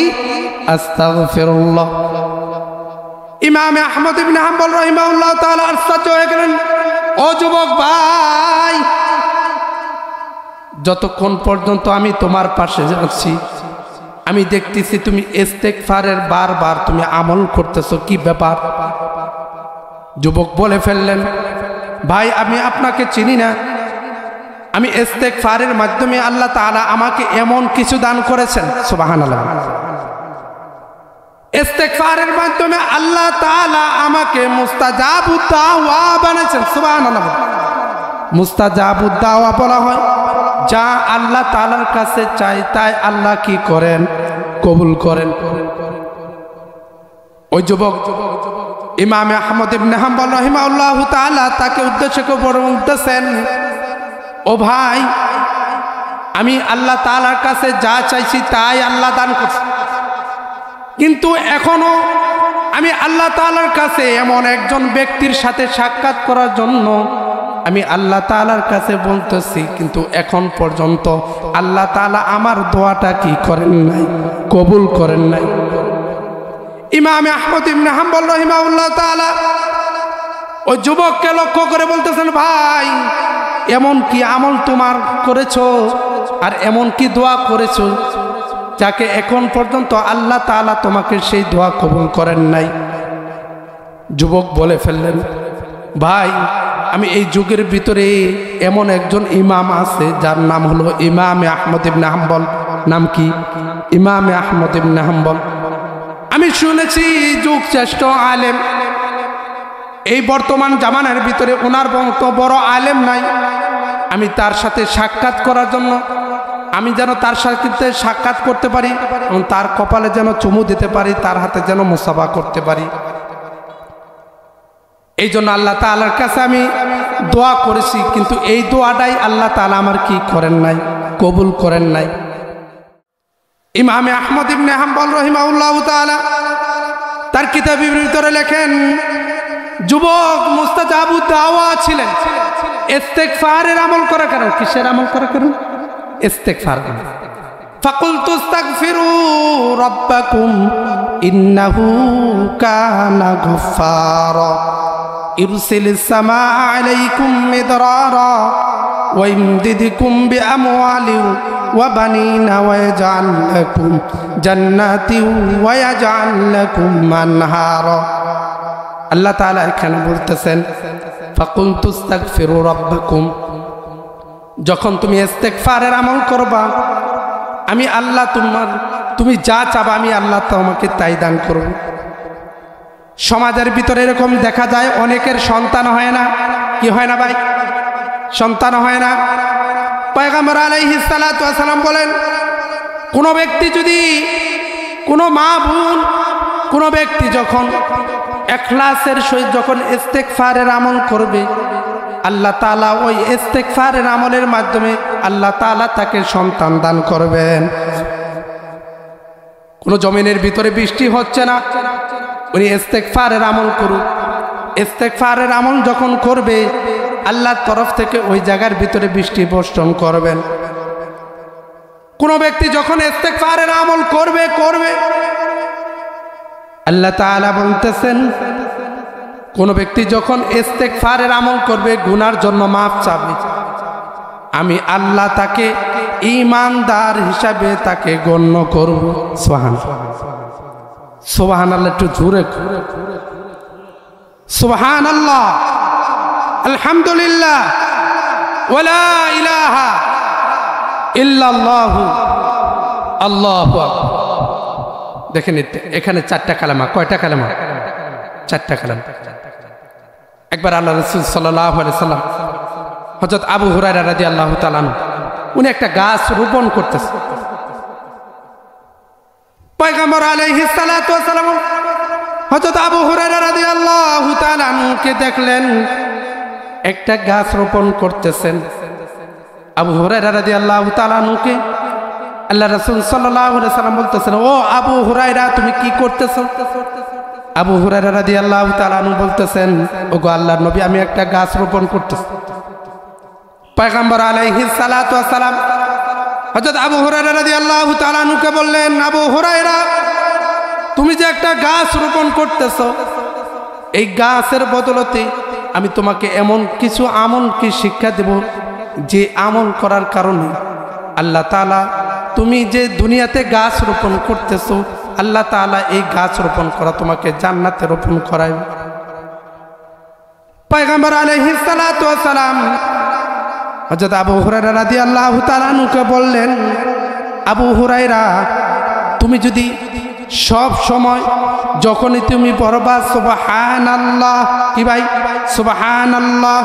আস্তাগফিরুল্লাহ। ইমাম আহমদ ইবনে হাম্বল রাহিমাহুল্লাহু তাআলা আশ্চর্য হয়ে গেলেন, ও যুবক ভাই, যতক্ষণ পর্যন্ত আমি তোমার পাশে যাচ্ছি আমি দেখতেছি তুমি ইস্তেগফারের বারবার তুমি আমল করতেছো, কি ব্যাপার? যুবক বলে ফেললেন, ভাই আমি আপনাকে চিনি না, আমি ইস্তেগফারের মাধ্যমে আল্লাহ তাআলা আমাকে এমন কিছু দান করেছেন। সুবহানাল্লাহ। ইস্তেগফারের মাধ্যমে আল্লাহ তাআলা আমাকে মুস্তাজাবুদ দাওয়া বানাইছেন। সুবহানাল্লাহ। মুস্তাজাবুদ দাওয়া বলা হয় যা আল্লাহ তাআলার কাছে চাই তাই আল্লাহ কি করেন? কবুল করেন। ওই যুবক ইমাম আহমদ ইবনে হাম্বল রাহিমাহুল্লাহু তাআলা তাকে উদ্দেশ্য করে বলতেছেন, ও ভাই আমি আল্লাহ তাআলার কাছে যা চাইছি তাই আল্লাহ দান করছে, কিন্তু এখনো আমি আল্লাহ তাআলার কাছে এমন একজন ব্যক্তির সাথে সাক্ষাৎ করার জন্য আমি আল্লাহ তাআলার কাছে বলতেছি, কিন্তু এখন পর্যন্ত আল্লাহ তাআলা আমার দোয়াটা কি করেন নাই? কবুল করেন নাই। ইমাম আহমদ ইবনে হাম্বল রাহিমাহুল্লাহ তাআলা ওই যুবককে লক্ষ্য করে বলতেছেন, ভাই এমন কি আমল তোমার করেছো আর এমন কি দোয়া করেছো যাকে এখন পর্যন্ত আল্লাহ তাআলা তোমাকে সেই দোয়া কবুল করেন নাই? যুবক বলে ফেললেন, ভাই আমি এই যুগের ভিতরে এমন একজন ইমাম আছে যার নাম হলো ইমাম আহমদ ইবনে হাম্বল। নাম কি? ইমাম আহমদ ইবনে হাম্বল। আমি শুনেছি যুগ শ্রেষ্ঠ আলেম, এই বর্তমান জামানার ভিতরে ওনার মতো বড় আলেম নাই। আমি তার সাথে সাক্ষাৎ করার জন্য আমি যেন তার সাথে সাক্ষাৎ করতে পারি এবং তার কপালে যেন চুমু দিতে পারি, তার হাতে যেন মুসাফা করতে পারি। এই জন্য আল্লাহ তাআলার কাছে আমি দোয়া করেছি, কিন্তু এই দোয়াটাই আল্লাহ তাআলা আমার কি করেন নাই, কবুল করেন নাই। ইমামে আহমদ ইবনে হাম্বল রাহিমাহুল্লাহু তাআলা তার কিতাবের ভিতরে লেখেন, যুবক মুস্তাজাবুদ দাওয়া ছিলেন। ইস্তেগফারের আমল করা কারণ, কিসের আমল করা কারণ? ইস্তেগফার। ফাকুলতু আস্তাগফিরু রাব্বাকুম ইন্নাহু কানা গফফারা ইরসিলিস সামাআ আলাইকুম মিদরারা ওয়া ইমদিদকুম বিআমওয়ালিন ওয়া বানিনা ওয়া ইয়াজআল লাকুম জান্নাতিন ওয়া ইয়াজআল লাকুম আনহারা। আল্লাহ তাআলা এখানে বলতেছেন ফাকুলতু আস্তাগফিরু রাব্বাকুম, যখন তুমি ইস্তেগফারের আমল করবা আমি আল্লাহ তুমি যা চাবা আমি আল্লাহ তোমাকে তাই দান করব। সমাজের ভিতরে এরকম দেখা যায় অনেকের সন্তান হয় না, কি হয় না ভাই? সন্তান হয় না। পয়গম্বর আলাইহিস সালাতু ওয়াস সালাম বলেন, কোন ব্যক্তি যদি, কোন মা বোন, কোন ব্যক্তি যখন ইখলাসের সহিত যখন ইস্তেগফারের আমল করবে আল্লাহ তাআলা ওই ইস্তেগফারের আমলের মাধ্যমে আল্লাহ তাআলা তাকে সন্তান দান করবেন। কোন জমিনের ভিতরে বৃষ্টি হচ্ছে না, উনি ইস্তেগফারের আমল করুক। ইস্তেগফারের আমল যখন করবে আল্লাহর তরফ থেকে ওই জায়গার ভিতরে বৃষ্টি বর্ষণ করবেন। কোন ব্যক্তি যখন ইস্তেগফারের আমল করবে আল্লাহ তাআলা বলতেছেন, কোন ব্যক্তি যখন ইস্তেগফারের আমল করবে, গুনার জন্য মাফ চাবে, আমি আল্লাহ তাকে ঈমানদার হিসাবে তাকে গণ্য করব। সুবহানাল্লাহ, একটু জোরে সুবহানাল্লাহ, আলহামদুলিল্লাহ, ওয়ালা ইলাহা ইল্লাল্লাহু আল্লাহু আকবার। দেখেন এখানে চারটা কালেমা। কয়টা কালেমা? চারটা কালেমা। একবার আল্লাহ রাসূল সাল্লাল্লাহু আলাইহি সাল্লাম, হযরত আবু হুরায়রা রাদিয়াল্লাহু তাআলা আনহু, উনি একটা গাছ রোপণ করতেছে। পয়গম্বর আলাইহিস সালাতু ওয়াস সালাম হযরত আবু হুরায়রা রাদিয়াল্লাহু তাআলা আনহুকে দেখলেন একটা গাছ রোপণ করতেছেন। আবু হুরায়রা রাদিয়াল্লাহু তাআলা আনহুকে আল্লাহ রাসূল সাল্লাল্লাহু আলাইহি সাল্লাম বলতেছেন, ও আবু হুরায়রা তুমি কি করতেছো? আবু হুরায়রা রাদিয়াল্লাহু তাআলা আনহু বলতেছেন, ওগো আল্লাহর নবী আমি একটা গাছ রোপণ করতেছি। পয়গম্বর আলাইহিস সালাতু ওয়াস সালাম হযরত আবু হুরায়রা রাদিয়াল্লাহু তাআলা আনহুকে বললেন, আবু হুরায়রা তুমি যে একটা গাছ রোপণ করতেছো, এই গাছের বদলতে আমি তোমাকে এমন কিছু আমল কি শিক্ষা দেব যে আমল করার কারণে আল্লাহ তাআলা তুমি যে দুনিয়াতে গাছ রোপণ করতেছো আল্লাহ তাআলা এই গাছ রোপণ করা তোমাকে জান্নাতে রোপণ করাবে। পয়গম্বর আলাইহিস সালাতু ওয়াস সালাম হযরত আবু হুরায়রা রাদিয়াল্লাহু তাআলা আনহুকে বললেন, আবু হুরায়রা তুমি যদি সব সময় যখনই তুমি পড়বা সুবহানাল্লাহ, কি ভাই? সুবহানাল্লাহ,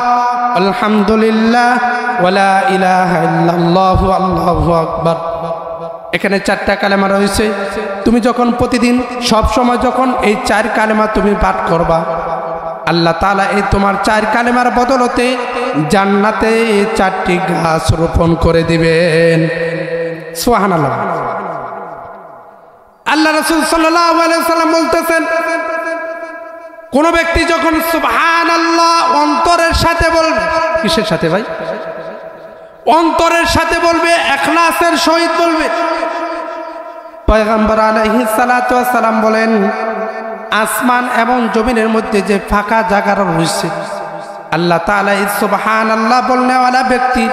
আলহামদুলিল্লাহ, ওয়ালা ইলাহা ইল্লাল্লাহু আল্লাহু আকবার, এখানে চারটা কালেমা রয়েছে। তুমি যখন প্রতিদিন সব সময় যখন এই চার কালেমা তুমি পাঠ করবা আল্লাহ তাআলা এই তোমার চার কালেমার বদলতে জান্নাতে চারটি গাছ রোপণ করে দিবেন। সুবহানাল্লাহ। আল্লাহ রাসূল সাল্লাল্লাহু আলাইহি ওয়াসাল্লাম বলতেছেন, কোন ব্যক্তি যখন সুবহানাল্লাহ অন্তরের সাথে বলবে, কিসের সাথে ভাই? অন্তরের সাথে বলবে, ইখলাসের সহিত বলবে। পয়গম্বর আলাইহিস সালাতু ওয়াস সালাম বলেন, আসমান এবং জমিনের মধ্যে যে ফাঁকা জায়গা রয়েছে আল্লাহ তাআলা এই সুবহানাল্লাহ বলনেওয়ালা ব্যক্তি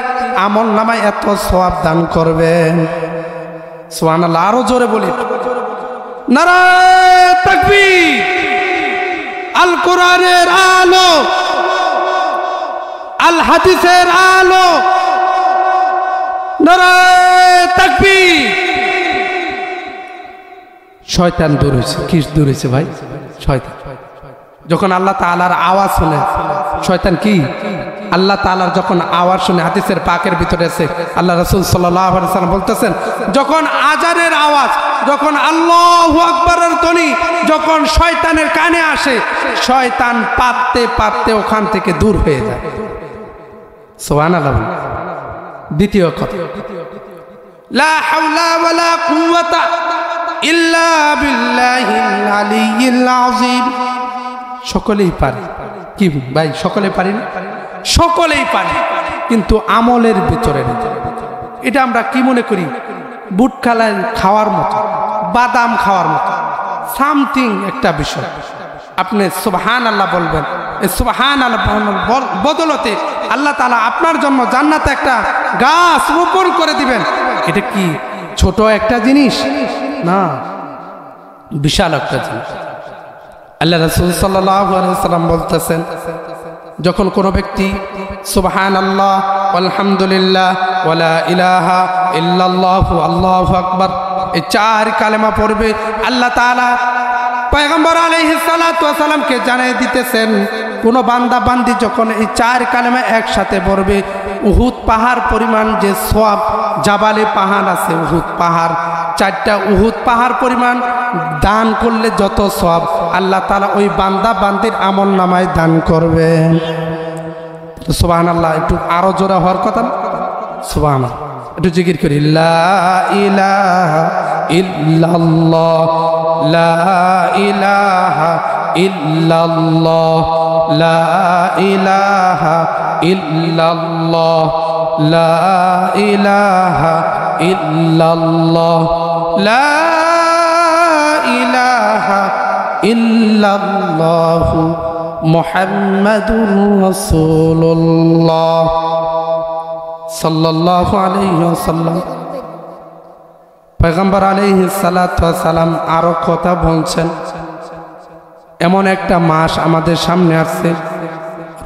আমল নামায় এত সওয়াব দান করবেন। সুবহানাল্লাহ, আরো জোরে বলি, নারায়ে তাকবীর। আল কোরআনের আলো, আল হাদিসের আলো, নারায়ে তাকবীর। শয়তান দূর হয়েছে। কি দূর হয়েছে ভাই? শয়তান। যখন আল্লাহ তাআলার আওয়াজ শুনে শয়তান কি আল্লাহ তাআলার যখন আওয়াজ শুনে, হাদিসের পাকের ভিতরে আছে আল্লাহ রাসূল সাল্লাল্লাহু আলাইহি ওয়াসাল্লাম বলতেছেন, যখন আজানের আওয়াজ, যখন আল্লাহু আকবারের ধ্বনি যখন শয়তানের কানে আসে, শয়তান পাততে পাততে ওখান থেকে দূর হয়ে যায়। সুবহানাল্লাহ। দ্বিতীয় কথা, লা হাওলা ওয়ালা কুওয়াতা ইল্লা বিল্লাহিল আলিয়্যিল আযীম। সকলেই পারে কি ভাই? সকলে পারি না? সকলেই পারে, কিন্তু আমলের ভিতরে না। এটা আমরা কি মনে করি? বুট খালাই খাওয়ার মতো, বাদাম খাওয়ার মতো সামথিং একটা বিষয়। আপনি সুবহানাল্লাহ বলবেন, এই সুবহানাল্লাহ বদলতে আল্লাহ তাআলা আপনার জন্য জান্নাতে একটা গাছ রোপণ করে দিবেন। এটা কি ছোট একটা জিনিস না, বিশাল একটা জিনিস। আল্লাহ রাসূল সাল্লাল্লাহু আলাইহি ওয়াসাল্লাম বলতেছেন, যখন কোনো ব্যক্তি সুবহানাল্লাহ আলহামদুলিল্লাহ ওয়ালা ইলাহা ইল্লাল্লাহু আল্লাহু আকবার এই চার কালেমা পড়বে, আল্লাহ তাআলা পয়গম্বর আলাইহিস সালাতু ওয়াস সালামকে জানিয়ে দিতেছেন, কোন বান্দা বান্দি যখন এই চার কালেমা একসাথে পড়বে, উহুদ পাহাড় পরিমাণ যে সওয়াব, জাবালে পাহাড় আছে উহুদ পাহাড়, 4টা উহুদ পাহাড় পরিমাণ দান করলে যত সওয়াব আল্লাহ তাআলা ওই বান্দা বান্দির আমল নামায় দান করবেন। সুবহানাল্লাহ। একটু আরো জোরে হওয়ার কথা না? সুবহানাল্লাহ। একটু জিকির করি, লা ইলাহা ইল্লাল্লাহ, লা ইলাহা ইল্লাল্লাহ, লা ইলাহা ইল্লাল্লাহ, লা ইলাহা ইল্লাল্লাহ, লা ইলাহা ইল্লাল্লাহ মুহাম্মাদুর রাসূলুল্লাহ সাল্লাল্লাহু আলাইহি ওয়াসাল্লাম। পয়গম্বর আলাইহিস সালাতু ওয়াস সালাম আরো কথা বলছেন, এমন একটা মাস আমাদের সামনে আসছে,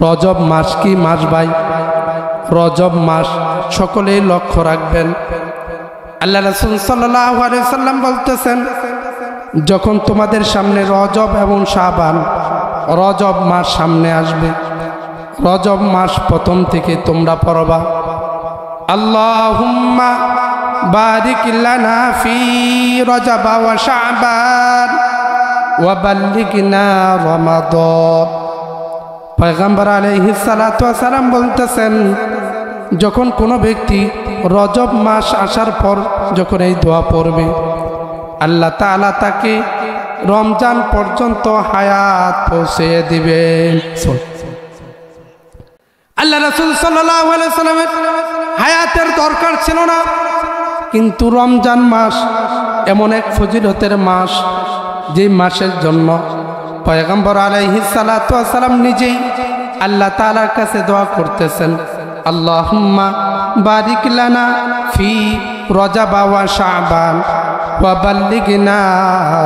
রজব মাস। কি মাস ভাই? রজব মাস। সকলেই লক্ষ্য রাখবেন। আল্লাহ রাসূল সাল্লাল্লাহু আলাইহি ওয়াসাল্লাম বলতেছেন, যখন তোমাদের সামনে রজব এবং শাবান, রজব মাস সামনে আসবে, রজব মাস প্রথম থেকে তোমরা পড়বা, আল্লাহুম্মা বারিক লানা ফি রজব ওয়া শাবান ওয়া বাল্লিগনা রমাদান। পয়গম্বর আলাইহিস সালাতু ওয়াস সালাম বলতেছেন, যখন কোনো ব্যক্তি রজব মাস আসার পর যখন এই দোয়া পড়বে, আল্লাহ তাআলা তাকে রমজান পর্যন্ত হায়াত পৌঁছে দিবেন। আল্লাহ রাসূল সাল্লাল্লাহু আলাইহি ওয়াসাল্লামের হায়াতের দরকার ছিল না, কিন্তু রমজান মাস এমন এক ফজিলতের মাস, যে মাসের জন্য পয়গম্বর আলাইহিস সালাতু ওয়াস সালাম নিজেই আল্লাহ তাআলার কাছে দোয়া করতেছেন, আল্লাহুম্মা বারিক লানা ফি রজব ওয়া শাবান ওয়া বাল্লিগনা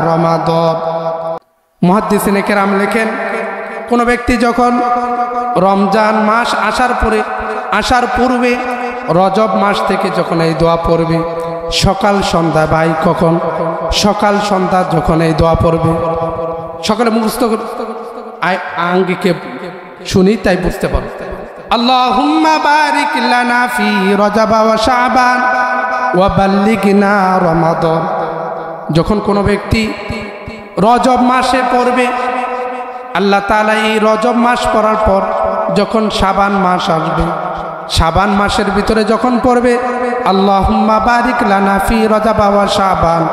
রমাদান। মুহাদ্দিসিনে কেরাম লেখেন, কোন ব্যক্তি যখন রমজান মাস আসার পূর্বে রজব মাস থেকে যখন এই দোয়া পড়বে, সকাল সন্ধ্যা, ভাই কখন? সকাল সন্ধ্যা যখন এই দোয়া পড়বে, সকালে মুখস্থ আঙ্গিকে শুনি তাই বুঝতে পারো, আল্লাহুম্মা বারিক লানা ফি রজব ওয়া শাবান ওয়া বাল্লিগনা রমাদান। যখন কোনো ব্যক্তি রজব মাসে পড়বে, আল্লাহ তাআলা এই রজব মাস পড়ার পর যখন শাবান মাস আসবে, শাবান মাসের ভিতরে যখন পড়বে, আল্লাহুম্মা বারিক লানা ফি রজব ওয়া শাবান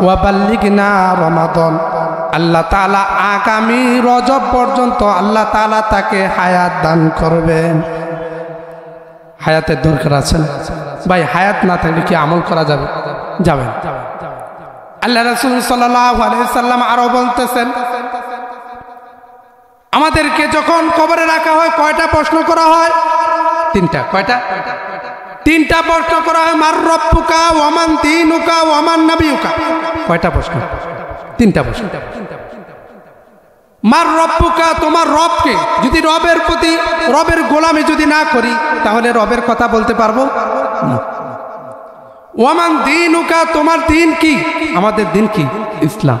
ওয়া বাল্লিগনা রমাদান, আল্লাহ তাআলা আগামী রজব পর্যন্ত আল্লাহ তাআলা তাকে হায়াত দান করবেন। হায়াতের দরকার আছে না ভাই? হায়াত না থাকলে কি আমল করা যাবে? যাবে না। আল্লাহ রাসূল সাল্লাল্লাহু আলাইহি ওয়াসাল্লাম আরো বলতেছেন, আমাদেরকে যখন কবরে রাখা হয় কয়টা প্রশ্ন করা হয়? 3টা। কয়টা? 3টা প্রশ্ন করা হয়। মার রব্বুকা ওয়া মান দীনুকা ওয়া মান নাবিয়ুকা। কয়টা প্রশ্ন? 3টা প্রশ্ন। মার রব্বুকা, তোমার রবকে। যদি রবের প্রতি, রবের গোলামি যদি না করি, তাহলে রবের কথা বলতে পারবো না। ওয়া মান দীনুকা, তোমার দিন কি? আমাদের দিন কি? ইসলাম।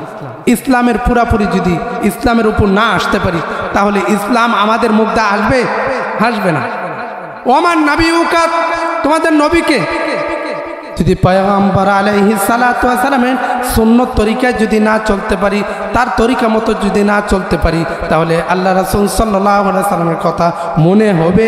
ইসলামের পুরাপুরি যদি ইসলামের উপর না আসতে পারি, তাহলে ইসলাম আমাদের মুখ দিয়ে আসবে? আসবে না। ওমান নাবিউকা, তোমাদের নবীকে। যদি পয়গম্বর আলাইহিস সালাতু ওয়াস সালামের সুন্নত তরিকায় যদি না চলতে পারি, তার তরিকা মতো যদি না চলতে পারি, তাহলে আল্লাহ রাসূল সাল্লাল্লাহু আলাইহি সাল্লামের কথা মনে হবে?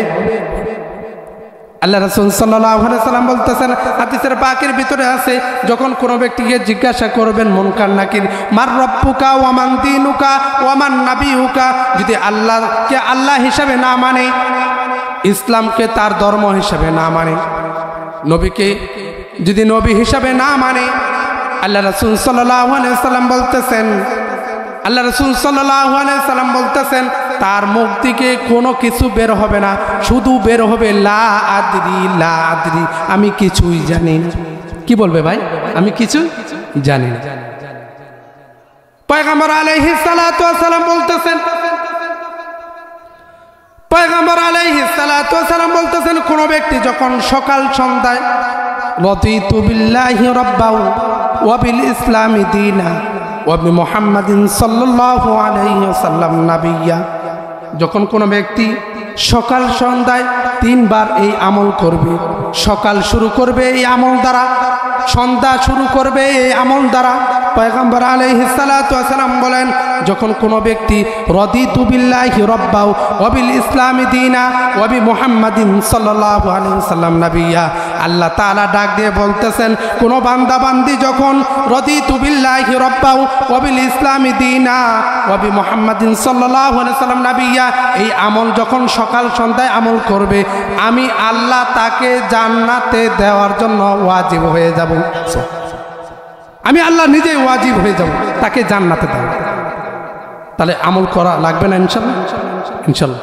আল্লাহ রাসূল সাল্লাল্লাহু আলাইহি সাল্লাম বলতেছেন, হাদিসের পাকের ভিতরে আছে, যখন কোনো ব্যক্তিকে জিজ্ঞাসা করবেন মুনকার নাকির, মার রব্বুকা ওয়া মান দীনুকা ওয়া মান নাবিয়ুকা, যদি আল্লাহকে আল্লাহ হিসাবে না মানে, ইসলামকে তার ধর্ম হিসাবে না মানে, নবীকে যদি নবী হিসাবে না মানে, আল্লাহ রাসূল সাল্লাল্লাহু আলাইহি সাল্লাম বলতেছেন, আল্লাহ রাসূল সাল্লাল্লাহু আলাইহি সাল্লাম বলতেছেন, তার মুখ থেকে কোনো কিছু বের হবে না, শুধু বের হবে লা আদরি লা আদরি, আমি কিছুই জানি না। কি বলবে ভাই? আমি কিছু জানি না। পয়গম্বর আলাইহিস সালাতু ওয়াস সালাম বলতেছেন, পয়গম্বর আলাইহিস সালাতু ওয়াস সালাম বলতেছেন, কোন ব্যক্তি যখন সকাল সন্ধ্যায় রাদিতু বিল্লাহি রাব্বাও ওয়া বিল ইসলামি দীনা ওয়া বি মুহাম্মাদিন সাল্লাল্লাহু আলাইহি ওয়াসাল্লাম নাবিয়্যা, যখন কোনো ব্যক্তি সকাল সন্ধ্যায় 3 বার এই আমল করবে, সকাল শুরু করবে এই আমল দ্বারা, সন্ধ্যা শুরু করবে এই আমল দ্বারা, পয়গম্বর আলাইহিস সালাতু ওয়াস সালাম বলেন, যখন কোনো ব্যক্তি রাদিতু বিল্লাহি রাব্বাও ওয়া বিল ইসলামি দীনা ওয়া বি মুহাম্মাদিন সাল্লাল্লাহু আলাইহি ওয়াসাল্লাম নাবিয়্যা, আল্লাহ তাআলা ডাক দিয়ে বলতেছেন, কোন বান্দা বান্দি যখন রাদিতু বিল্লাহি রাব্বাও ওয়া বিল ইসলামি দীনা ওয়া বি মুহাম্মাদিন সাল্লাল্লাহু আলাইহি ওয়াসাল্লাম নাবিয়্যা, এই আমল যখন সকাল সন্ধ্যায় আমল করবে, আমি আল্লাহ তাকে জান্নাতে দেওয়ার জন্য ওয়াজিব হয়ে যাব। আমি আল্লাহ নিজে ওয়াজিব হয়ে যাব তাকে জান্নাতে দেব। তাহলে আমল করা লাগবে না ইনশাআল্লাহ? ইনশাআল্লাহ।